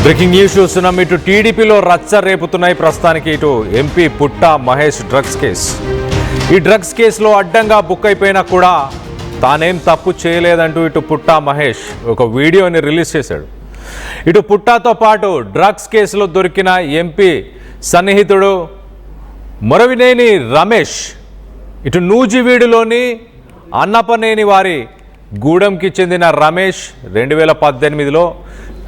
Breaking news చూస్తున్నాం. ఇటు టీడీపీలో రచ్చ రేపుతున్నాయి ప్రస్తుతానికి ఇటు ఎంపీ పుట్టా మహేష్ డ్రగ్స్ కేసు. ఈ డ్రగ్స్ కేసులో అడ్డంగా బుక్ అయిపోయినా కూడా తానేం తప్పు చేయలేదంటూ ఇటు పుట్టా మహేష్ ఒక వీడియోని రిలీజ్ చేశాడు. ఇటు పుట్టాతో పాటు డ్రగ్స్ కేసులో దొరికిన ఎంపీ సన్నిహితుడు మొరవినేని రమేష్, ఇటు నూజివీడులోని అన్నపనేని వారి గూడెంకి చెందిన రమేష్ 2018లో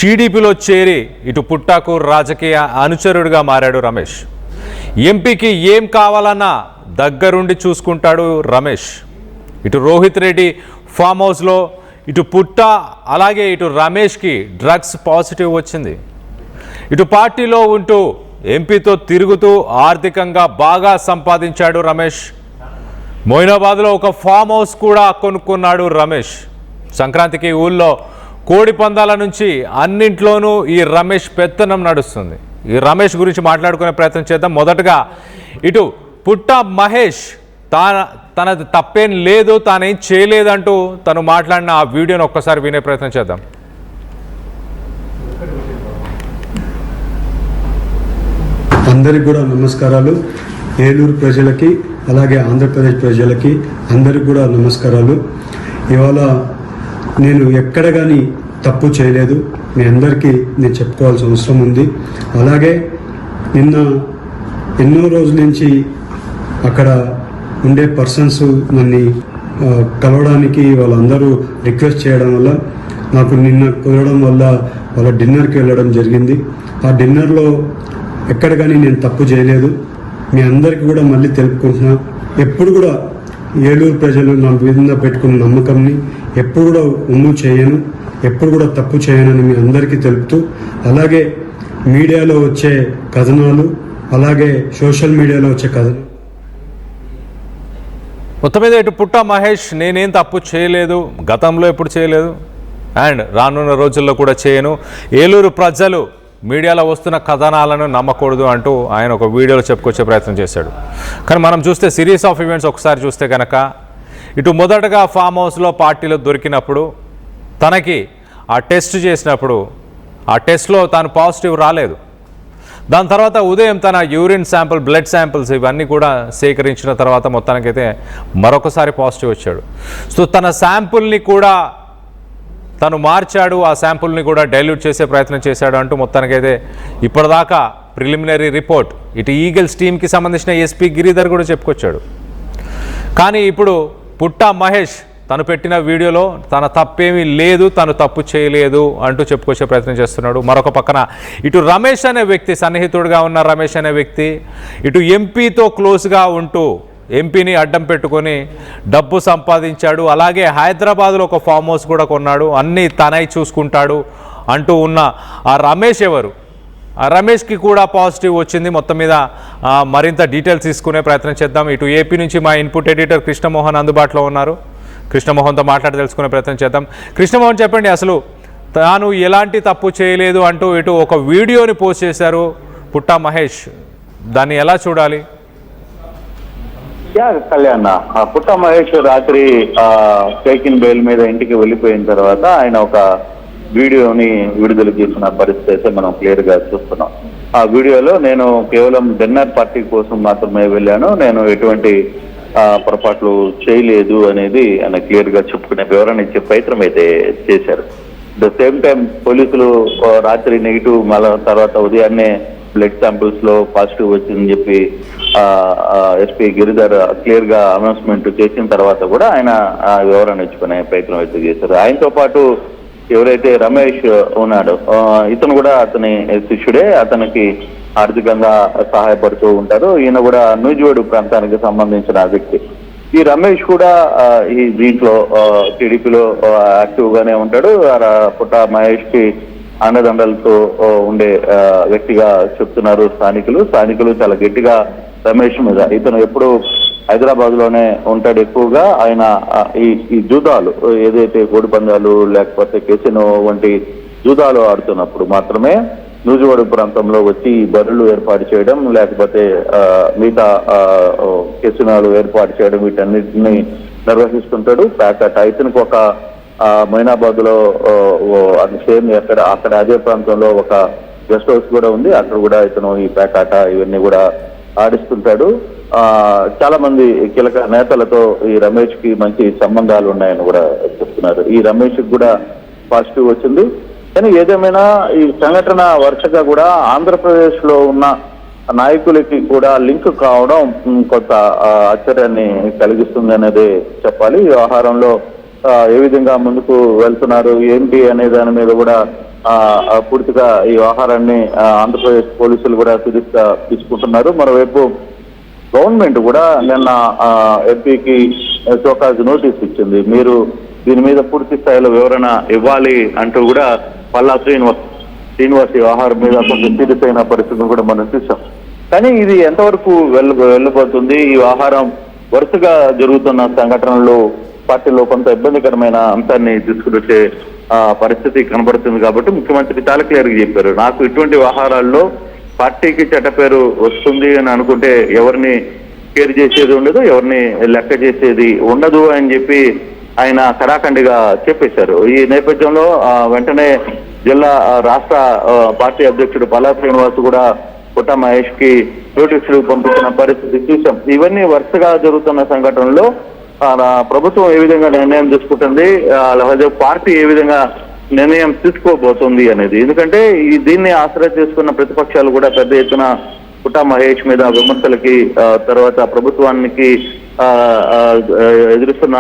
టీడీపీలో చేరి ఇటు పుట్టాకు రాజకీయ అనుచరుడిగా మారాడు రమేష్. ఎంపీకి ఏం కావాలన్నా దగ్గరుండి చూసుకుంటాడు రమేష్. ఇటు రోహిత్ రెడ్డి ఫామ్ హౌస్లో ఇటు పుట్టా అలాగే ఇటు రమేష్కి డ్రగ్స్ పాజిటివ్ వచ్చింది. ఇటు పార్టీలో ఉంటూ ఎంపీతో తిరుగుతూ ఆర్థికంగా బాగా సంపాదించాడు రమేష్. మొయినాబాద్లో ఒక ఫామ్ హౌస్ కూడా కొనుక్కున్నాడు రమేష్. సంక్రాంతికి ఊళ్ళో కోడి పందాల నుంచి అన్నింట్లోనూ ఈ రమేష్ పెత్తనం నడుస్తుంది. ఈ రమేష్ గురించి మాట్లాడుకునే ప్రయత్నం చేద్దాం. మొదటగా ఇటు పుట్టా మహేష్ తనది తప్పేం లేదు, తానేం చేయలేదంటూ తను మాట్లాడిన ఆ వీడియోని ఒక్కసారి వినే ప్రయత్నం చేద్దాం. అందరికి కూడా నమస్కారాలు. ఏలూరు ప్రజలకి అలాగే ఆంధ్రప్రదేశ్ ప్రజలకి అందరికి కూడా నమస్కారాలు. ఇవాళ నేను ఎక్కడ కానీ తప్పు చేయలేదు, మీ అందరికీ నేను చెప్పుకోవాల్సిన అవసరం ఉంది. అలాగే నిన్న ఎన్నో రోజుల నుంచి అక్కడ ఉండే పర్సన్స్ నన్ను కలవడానికి వాళ్ళందరూ రిక్వెస్ట్ చేయడం వల్ల నాకు నిన్న కుదరడం వల్ల వాళ్ళ డిన్నర్కి వెళ్ళడం జరిగింది. ఆ డిన్నర్లో ఎక్కడ కానీ నేను తప్పు చేయలేదు. మీ అందరికీ కూడా మళ్ళీ తెలుపుకుంటున్నా, ఎప్పుడు కూడా ఏలూరు ప్రజలు నా మీద పెట్టుకున్న నమ్మకంని ఎప్పుడు కూడా ఉమ్ము చేయను, ఎప్పుడు కూడా తప్పు చేయనని మీ అందరికీ తెలుపుతూ, అలాగే మీడియాలో వచ్చే కథనాలు అలాగే సోషల్ మీడియాలో వచ్చే కథనాలు మొత్తం మీద ఇటు పుట్టా మహేష్ నేనేం తప్పు చేయలేదు, గతంలో ఎప్పుడు చేయలేదు అండ్ రానున్న రోజుల్లో కూడా చేయను, ఏలూరు ప్రజలు మీడియాలో వస్తున్న కథనాలను నమ్మకూడదు అంటూ ఆయన ఒక వీడియోలో చెప్పుకొచ్చే ప్రయత్నం చేశాడు. కానీ మనం చూస్తే సిరీస్ ఆఫ్ ఈవెంట్స్ ఒకసారి చూస్తే కనుక ఇటు మొదటగా ఫామ్ హౌస్లో పార్టీలో దొరికినప్పుడు తనకి ఆ టెస్ట్ చేసినప్పుడు ఆ టెస్ట్లో తాను పాజిటివ్ రాలేదు. దాని తర్వాత ఉదయం తన యూరిన్ శాంపుల్, బ్లడ్ శాంపిల్స్ ఇవన్నీ కూడా సేకరించిన తర్వాత మొత్తానికైతే మరొకసారి పాజిటివ్ వచ్చాడు. సో తన శాంపుల్ని కూడా తను మార్చాడు, ఆ శాంపుల్ని కూడా డైల్యూట్ చేసే ప్రయత్నం చేశాడు అంటూ మొత్తానికైతే ఇప్పటిదాకా ప్రిలిమినరీ రిపోర్ట్ ఇటు ఈగల్స్ టీంకి సంబంధించిన ఎస్పీ గిరిధర్ కూడా చెప్పుకొచ్చాడు. కానీ ఇప్పుడు పుట్టా మహేష్ తను పెట్టిన వీడియోలో తన తప్పేమీ లేదు, తను తప్పు చేయలేదు అంటూ చెప్పుకొచ్చే ప్రయత్నం చేస్తున్నాడు. మరొక పక్కన ఇటు రమేష్ అనే వ్యక్తి, సన్నిహితుడిగా ఉన్న రమేష్ అనే వ్యక్తి ఇటు ఎంపీతో క్లోజ్గా ఉంటూ ఎంపీని అడ్డం పెట్టుకొని డబ్బు సంపాదించాడు, అలాగే హైదరాబాద్లో ఒక ఫామ్ హౌస్ కూడా కొన్నాడు, అన్నీ తనై చూసుకుంటాడు అంటూ ఉన్న ఆ రమేష్ ఎవరు? ఆ రమేష్కి కూడా పాజిటివ్ వచ్చింది. మొత్తం మీద మరింత డీటెయిల్స్ తీసుకునే ప్రయత్నం చేద్దాం. ఇటు ఏపీ నుంచి మా ఇన్పుట్ ఎడిటర్ కృష్ణమోహన్ అందుబాటులో ఉన్నారు. కృష్ణమోహన్తో మాట్లాడి తెలుసుకునే ప్రయత్నం చేద్దాం. కృష్ణమోహన్, చెప్పండి, అసలు తాను ఎలాంటి తప్పు చేయలేదు అంటూ ఇటు ఒక వీడియోని పోస్ట్ చేశారు పుట్టా మహేష్, దాన్ని ఎలా చూడాలి? కళ్యాణ్, పుట్టా మహేష్ రాత్రి టేకిన్ బెయిల్ మీద ఇంటికి వెళ్ళిపోయిన తర్వాత ఆయన ఒక వీడియోని విడుదల చేసిన పరిస్థితి అయితే మనం క్లియర్ గా చూస్తున్నాం. ఆ వీడియోలో నేను కేవలం డిన్నర్ పార్టీ కోసం మాత్రమే వెళ్ళాను, నేను ఎటువంటి పొరపాట్లు చేయలేదు అనేది ఆయన క్లియర్ గా చెప్పుకునే వివరణ ఇచ్చే ప్రయత్నం అయితే చేశారు. ద సేమ్ టైం పోలీసులు రాత్రి నెగిటివ్, మళ్ళా తర్వాత ఉదయాన్నే బ్లడ్ శాంపిల్స్ లో పాజిటివ్ వచ్చిందని చెప్పి ఎస్పీ గిరిధర్ క్లియర్ గా అనౌన్స్మెంట్ చేసిన తర్వాత కూడా ఆయన వివరణ ఇచ్చుకునే ప్రయత్నం అయితే చేశారు. ఆయనతో పాటు ఎవరైతే రమేష్ ఉన్నాడో ఇతను కూడా అతని శిష్యుడే, అతనికి ఆర్థికంగా సహాయపడుతూ ఉంటారు. ఈయన కూడా నూజివీడు ప్రాంతానికి సంబంధించిన వ్యక్తి. ఈ రమేష్ కూడా ఈ దీంట్లో టీడీపీలో యాక్టివ్ గానే ఉంటాడు. పుట్టా మహేష్ కి అండదండలతో ఉండే వ్యక్తిగా చెప్తున్నారు స్థానికులు చాలా గట్టిగా రమేష్ మీద. ఇతను ఎప్పుడు హైదరాబాద్ లోనే ఉంటాడు ఎక్కువగా. ఆయన ఈ జూదాలు ఏదైతే కోడి పందాలు లేకపోతే కెసినో వంటి జూదాలు ఆడుతున్నప్పుడు మాత్రమే నూజివీడు ప్రాంతంలో వచ్చి బరులు ఏర్పాటు చేయడం, లేకపోతే మిగతా కెసినాలు ఏర్పాటు చేయడం, వీటన్నిటిని నిర్వహిస్తుంటాడు. ప్యాకెట్ ఇతనికి ఒక మొయినాబాద్ లో సేమ్ అక్కడ అదే ప్రాంతంలో ఒక గెస్ట్ హౌస్ కూడా ఉంది. అక్కడ కూడా ఇతను ఈ పేకాట ఇవన్నీ కూడా ఆడిస్తుంటాడు. చాలా మంది కీలక నేతలతో ఈ రమేష్ కి మంచి సంబంధాలు ఉన్నాయని కూడా చెప్తున్నారు. ఈ రమేష్ కి కూడా పాజిటివ్ వచ్చింది. కానీ ఏదేమైనా ఈ సంఘటన వరుసగా కూడా ఆంధ్రప్రదేశ్ లో ఉన్న నాయకులకి కూడా లింక్ కావడం కొంత ఆశ్చర్యాన్ని కలిగిస్తుంది అనేది చెప్పాలి. ఈ వ్యవహారంలో ఏ విధంగా ముందుకు వెళ్తున్నారు ఏంటి అనే దాని మీద కూడా పూర్తిగా ఈ వ్యవహారాన్ని ఆంధ్రప్రదేశ్ పోలీసులు కూడా సీరియస్ గా తీసుకుంటున్నారు. మరోవైపు గవర్నమెంట్ కూడా నిన్న ఎంపీకి షోకాజ్ నోటీస్ ఇచ్చింది. మీరు దీని మీద పూర్తి స్థాయిలో వివరణ ఇవ్వాలి అంటూ కూడా పల్లా శ్రీనివాస్ వ్యవహారం మీద కొంచెం సీరియస్ అయిన పరిస్థితులు కూడా మనం చూసాం. కానీ ఇది ఎంతవరకు వెళ్ళబోతుంది? ఈ వ్యవహారం వరుసగా జరుగుతున్న సంఘటనలు పార్టీలో కొంత ఇబ్బందికరమైన అంశాన్ని తీసుకువచ్చే పరిస్థితి కనబడుతుంది. కాబట్టి ముఖ్యమంత్రి చాలా క్లియర్ గా చెప్పారు, నాకు ఇటువంటి వ్యవహారాల్లో పార్టీకి చెడ్డ పేరు వస్తుంది అని అనుకుంటే ఎవరిని కేర్ చేసేది ఉండదు, ఎవరిని లెక్క చేసేది ఉండదు అని చెప్పి ఆయన కరాఖండిగా చెప్పేశారు. ఈ నేపథ్యంలో వెంటనే జిల్లా రాష్ట్ర పార్టీ అధ్యక్షుడు పల్లా శ్రీనివాస్ కూడా పుట్ట మహేష్ కి నోటీసులు పంపించిన పరిస్థితి చూసాం. ఇవన్నీ వరుసగా జరుగుతున్న సంఘటనలో ప్రభుత్వం ఏ విధంగా నిర్ణయం తీసుకుంటుంది, అలాగే పార్టీ ఏ విధంగా నిర్ణయం తీసుకోబోతుంది అనేది. ఎందుకంటే దీన్ని ఆశ్రయ చేసుకున్న ప్రతిపక్షాలు కూడా పెద్ద ఎత్తున పుట్ట మహేష్ మీద విమర్శలకి తర్వాత ప్రభుత్వానికి ఎదురుస్తున్న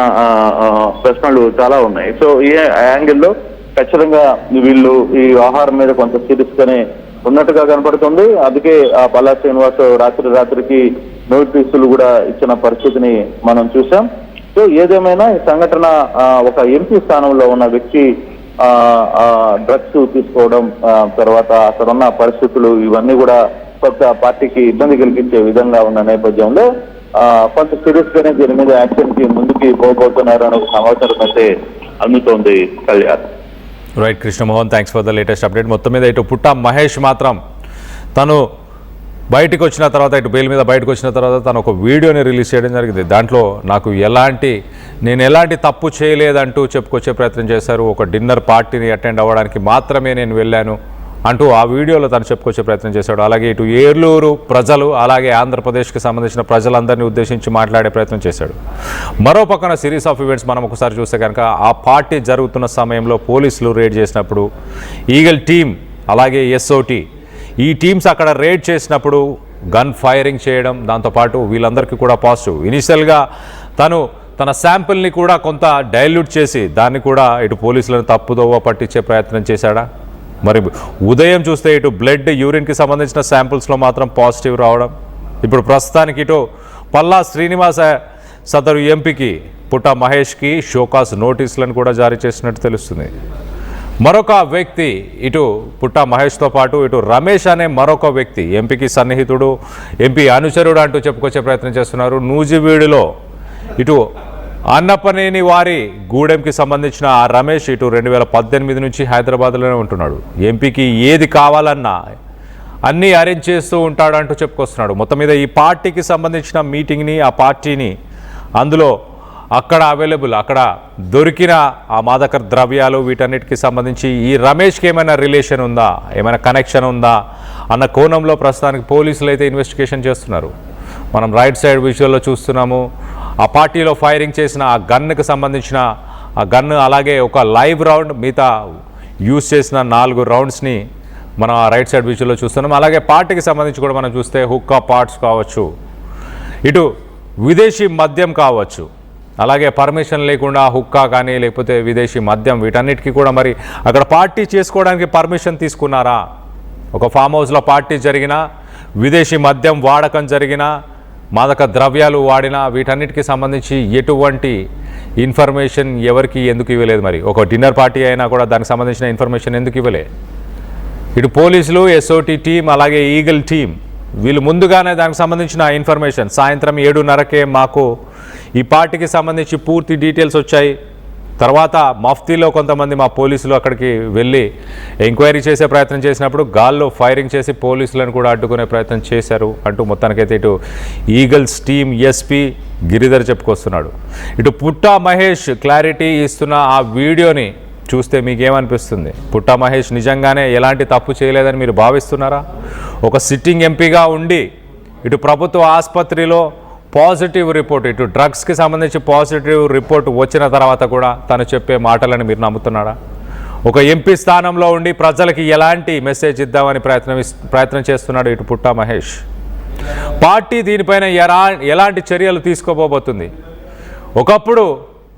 ప్రశ్నలు చాలా ఉన్నాయి. సో ఈ యాంగిల్లో ఖచ్చితంగా వీళ్ళు ఈ వ్యవహారం మీద కొంత సీరియస్ గానే ఉన్నట్టుగా కనపడుతుంది. అందుకే పల్లా శ్రీనివాస్ రాత్రికి నోటీసులు కూడా ఇచ్చిన పరిస్థితిని మనం చూసాం. సో ఏదేమైనా ఈ సంఘటన ఒక ఎంపీ స్థానంలో ఉన్న వ్యక్తి డ్రగ్స్ తీసుకోవడం తర్వాత అక్కడ ఉన్న పరిస్థితులు ఇవన్నీ కూడా కొత్త పార్టీకి ఇబ్బంది కలిగించే విధంగా ఉన్న నేపథ్యంలో కొంత సీరియస్ గానే దీని మీద యాక్షన్ కి ముందుకి పోబోతున్నారు అనే సమాచారం అయితే అందుతోంది. Kalyan. Right Krishnamohan, thanks for the latest update. మొత్తం మీద ఇటు పుట్ట మహేష్ మాత్రం తను బయటకు వచ్చిన తర్వాత ఇటు బెయిల్ మీద బయటకు వచ్చిన తర్వాత తను ఒక వీడియోని రిలీజ్ చేయడం జరిగింది. దాంట్లో నాకు నేను ఎలాంటి తప్పు చేయలేదంటూ చెప్పుకొచ్చే ప్రయత్నం చేశారు. ఒక డిన్నర్ పార్టీని అటెండ్ అవ్వడానికి మాత్రమే నేను వెళ్ళాను అంటూ ఆ వీడియోలో తను చెప్పుకొచ్చే ప్రయత్నం చేశాడు. అలాగే ఇటు ఏలూరు ప్రజలు అలాగే ఆంధ్రప్రదేశ్కి సంబంధించిన ప్రజలందరినీ ఉద్దేశించి మాట్లాడే ప్రయత్నం చేశాడు. మరో పక్కన సిరీస్ ఆఫ్ ఈవెంట్స్ మనం ఒకసారి చూస్తే కనుక ఆ పార్టీ జరుగుతున్న సమయంలో పోలీసులు రేడ్ చేసినప్పుడు ఈగల్ టీమ్ అలాగే ఎస్ఓటి ఈ టీమ్స్ అక్కడ రేడ్ చేసినప్పుడు గన్ ఫైరింగ్ చేయడం, దాంతోపాటు వీళ్ళందరికీ కూడా పాజిటివ్. ఇనిషియల్గా తన శాంపిల్ని కూడా కొంత డైల్యూట్ చేసి దాన్ని కూడా ఇటు పోలీసులను తప్పుదోవ పట్టించే ప్రయత్నం చేశాడా? మరి ఉదయం చూస్తే ఇటు బ్లడ్ యూరిన్కి సంబంధించిన శాంపుల్స్లో మాత్రం పాజిటివ్ రావడం, ఇప్పుడు ప్రస్తుతానికి ఇటు పల్లా శ్రీనివాస సదరు ఎంపీకి పుట్ట మహేష్కి షోకాస్ నోటీసులను కూడా జారీ చేసినట్టు తెలుస్తుంది. మరొక వ్యక్తి ఇటు పుట్ట మహేష్తో పాటు ఇటు రమేష్ అనే మరొక వ్యక్తి ఎంపీకి సన్నిహితుడు, ఎంపీ అనుచరుడు అంటూ చెప్పుకొచ్చే ప్రయత్నం చేస్తున్నారు. నూజివీడులో ఇటు అన్నపనేని వారి గూడెంకి సంబంధించిన ఆ రమేష్ ఇటు 2018 నుంచి హైదరాబాద్లోనే ఉంటున్నాడు. ఎంపీకి ఏది కావాలన్నా అన్నీ అరేంజ్ చేస్తూ ఉంటాడు అంటూ చెప్పుకొస్తున్నాడు. మొత్తం మీద ఈ పార్టీకి సంబంధించిన మీటింగ్ని ఆ పార్టీని అందులో అక్కడ అక్కడ దొరికిన ఆ మాదక ద్రవ్యాలు వీటన్నిటికీ సంబంధించి ఈ రమేష్కి ఏమైనా రిలేషన్ ఉందా, ఏమైనా కనెక్షన్ ఉందా అన్న కోణంలో ప్రస్తుతానికి పోలీసులు అయితే ఇన్వెస్టిగేషన్ చేస్తున్నారు. మనం రైట్ సైడ్ విజువల్లో చూస్తున్నాము. ఆ పార్టీలో ఫైరింగ్ చేసిన ఆ గన్కి సంబంధించిన ఆ గన్ అలాగే ఒక లైవ్ రౌండ్ మిగతా యూజ్ చేసిన 4 రౌండ్స్ని మనం ఆ రైట్ సైడ్ విజువల్లో చూస్తున్నాం. అలాగే పార్టీకి సంబంధించి కూడా మనం చూస్తే హుక్కా పార్ట్స్ కావచ్చు, ఇటు విదేశీ మద్యం కావచ్చు, అలాగే పర్మిషన్ లేకుండా హుక్కా కానీ లేకపోతే విదేశీ మద్యం వీటన్నిటికీ కూడా మరి అక్కడ పార్టీ చేసుకోవడానికి పర్మిషన్ తీసుకున్నారా? ఒక ఫామ్ హౌస్లో పార్టీ జరిగినా, విదేశీ మద్యం వాడకం జరిగినా, మాదక ద్రవ్యాలు వాడినా వీటన్నిటికీ సంబంధించి ఎటువంటి ఇన్ఫర్మేషన్ ఎవరికి ఎందుకు ఇవ్వలేదు? మరి ఒక డిన్నర్ పార్టీ అయినా కూడా దానికి సంబంధించిన ఇన్ఫర్మేషన్ ఎందుకు ఇవ్వలే? ఇటు పోలీసులు, ఎస్ఓటి టీం అలాగే ఈగల్ టీం వీళ్ళు ముందుగానే దానికి సంబంధించిన ఇన్ఫర్మేషన్ సాయంత్రం 7:30కే మాకు ఈ పార్టీకి సంబంధించి పూర్తి డీటెయిల్స్ వచ్చాయి. తర్వాత మఫ్తీలో కొంతమంది మా పోలీసులు అక్కడికి వెళ్ళి ఎంక్వైరీ చేసే ప్రయత్నం చేసినప్పుడు గాల్లో ఫైరింగ్ చేసి పోలీసులను కూడా అడ్డుకునే ప్రయత్నం చేశారు అంటూ మొత్తానికైతే ఇటు ఈగల్స్ టీమ్ ఎస్పీ గిరిధర్ చెప్పుకొస్తున్నాడు. ఇటు పుట్ట మహేష్ క్లారిటీ ఇస్తున్న ఆ వీడియోని చూస్తే మీకేమనిపిస్తుంది? పుట్టా మహేష్ నిజంగానే ఎలాంటి తప్పు చేయలేదని మీరు భావిస్తున్నారా? ఒక సిట్టింగ్ ఎంపీగా ఉండి ఇటు ప్రభుత్వ ఆసుపత్రిలో పాజిటివ్ రిపోర్ట్, ఇటు డ్రగ్స్కి సంబంధించి పాజిటివ్ రిపోర్ట్ వచ్చిన తర్వాత కూడా తను చెప్పే మాటలను మీరు నమ్ముతున్నారా? ఒక ఎంపీ స్థానంలో ఉండి ప్రజలకి ఎలాంటి మెసేజ్ ఇద్దామని ప్రయత్నం చేస్తున్నాడు ఇటు పుట్టా మహేష్? పార్టీ దీనిపైన ఎలాంటి చర్యలు తీసుకోబోతుంది? ఒకప్పుడు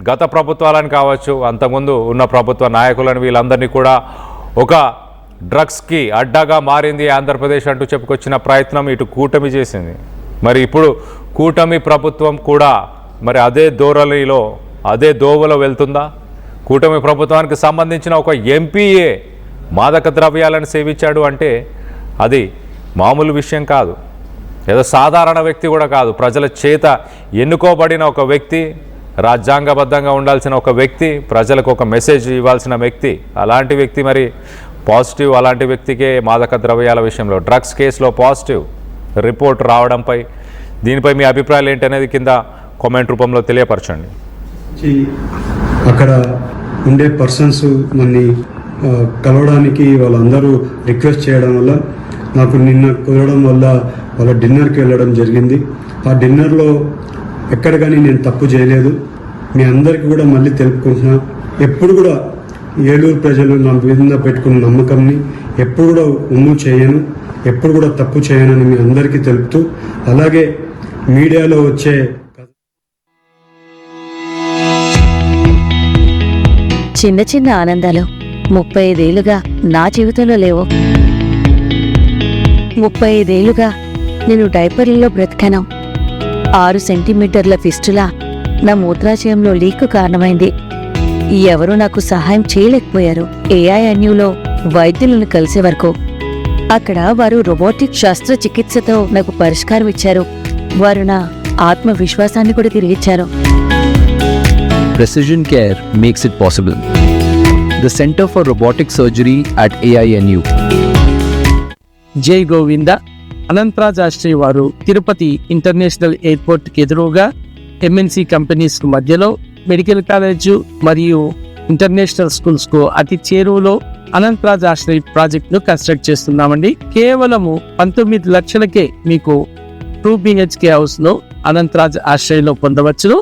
గత ప్రభుత్వాలను కావచ్చు, అంతకుముందు ఉన్న ప్రభుత్వ నాయకులను వీళ్ళందరినీ కూడా ఒక డ్రగ్స్కి అడ్డాగా మారింది ఆంధ్రప్రదేశ్ అంటూ చెప్పుకొచ్చిన ప్రయత్నం ఇటు కూటమి చేసింది. మరి ఇప్పుడు కూటమి ప్రభుత్వం కూడా మరి అదే ధోరణిలో, అదే దోవలో వెళ్తుందా? కూటమి ప్రభుత్వానికి సంబంధించిన ఒక ఎంపీఏ మాదక ద్రవ్యాలను సేవించాడు అంటే అది మామూలు విషయం కాదు. ఏదో సాధారణ వ్యక్తి కూడా కాదు. ప్రజల చేత ఎన్నుకోబడిన ఒక వ్యక్తి, రాజ్యాంగబద్ధంగా ఉండాల్సిన ఒక వ్యక్తి, ప్రజలకు ఒక మెసేజ్ ఇవ్వాల్సిన వ్యక్తి. అలాంటి వ్యక్తి మరి పాజిటివ్, అలాంటి వ్యక్తికే మాదక ద్రవ్యాల విషయంలో డ్రగ్స్ కేసులో పాజిటివ్ రిపోర్ట్ రావడంపై దీనిపై మీ అభిప్రాయాలు ఏంటనేది కింద కామెంట్ రూపంలో తెలియపరచండి. అక్కడ ఉండే పర్సన్స్ నన్ను కలవడానికి వాళ్ళందరూ రిక్వెస్ట్ చేయడం వల్ల నాకు నిన్న కుదరడం వల్ల వాళ్ళ డిన్నర్కి వెళ్ళడం జరిగింది. ఆ డిన్నర్లో ఎక్కడ కానీ నేను తప్పు చేయలేదు. మీ అందరికీ కూడా మళ్ళీ తెలుపుకుంటున్నా, ఎప్పుడు కూడా ఏలూరు ప్రజలు నా మీద పెట్టుకున్న నమ్మకంని ఎప్పుడు కూడా ఉమ్ము చేయను, ఎప్పుడు కూడా తప్పు చేయనని మీ అందరికీ తెలుపుతూ, అలాగే మీడియాలో వచ్చే చిన్న చిన్న ఆనందాలు 35 ఏళ్లుగా నా జీవితంలో లేవు. 35 ఏళ్లుగా నేను డైపర్లలో బ్రతికాను. 6 సెంటీమీటర్ల ఫిస్టులా నా మూత్రాశయంలో లీక్ కారణమైంది. ఎవరూ నాకు సహాయం చేయలేకపోయారు. ఏఐఎన్యూలో వైద్యులను కలిసే వరకు అక్కడ వారు రోబోటిక్ శస్త్రచికిత్సతో నాకు పరిష్కారం ఇచ్చారు. వారు నా ఆత్మవిశ్వాసాన్ని కూడా తిరిగిచ్చారు. Precision Care makes it possible. The Center for Robotic Surgery at AINU. జై గోవింద. అనంతరాజ్ ఆశ్రయ్ వారు తిరుపతి ఇంటర్నేషనల్ ఎయిర్పోర్ట్కి ఎదురుగా ఎంఎన్సి కంపెనీస్ మధ్యలో మెడికల్ కాలేజు మరియు ఇంటర్నేషనల్ స్కూల్స్కు అతి చేరువలో అనంతరాజ్ ఆశ్రయ్ ప్రాజెక్టును కన్స్ట్రక్ట్ చేస్తున్నామండి. కేవలము 19 లక్షలకే మీకు 2 BHK హౌస్ను అనంతరాజ్ ఆశ్రయ్లో పొందవచ్చును.